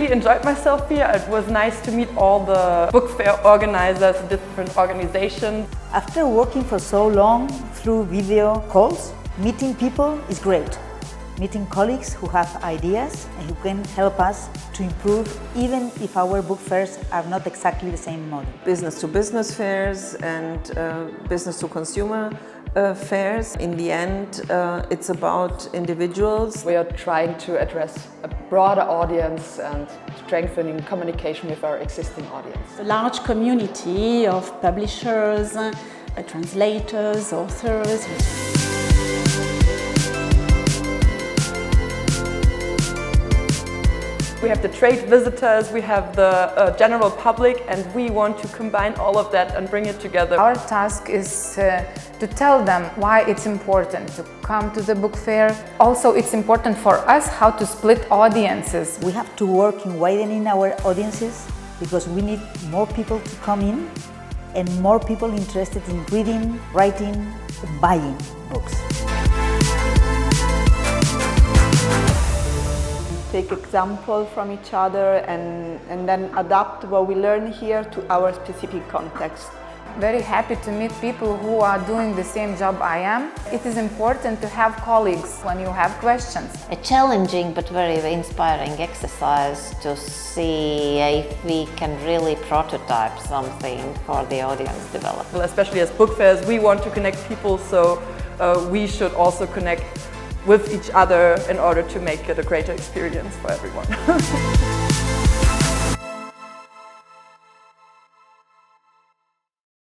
really enjoyed myself here. It was nice to meet all the book fair organizers, different organizations. After working for so long through video calls, meeting people is great. Meeting colleagues who have ideas and who can help us to improve, even if our book fairs are not exactly the same model. Business-to-business fairs and business-to-consumer fairs. In the end, it's about individuals. We are trying to address a broader audience and strengthening communication with our existing audience. A large community of publishers, translators, authors. We have the trade visitors, we have the general public, and we want to combine all of that and bring it together. Our task is to tell them why it's important to come to the book fair. Also, it's important for us how to split audiences. We have to work in widening our audiences because we need more people to come in and more people interested in reading, writing, and buying books. Take example from each other and then adapt what we learn here to our specific context. Very happy to meet people who are doing the same job I am. It is important to have colleagues when you have questions. A challenging but very inspiring exercise to see if we can really prototype something for the audience development. Well, especially as book fairs, we want to connect people, so we should also connect with each other in order to make it a greater experience for everyone.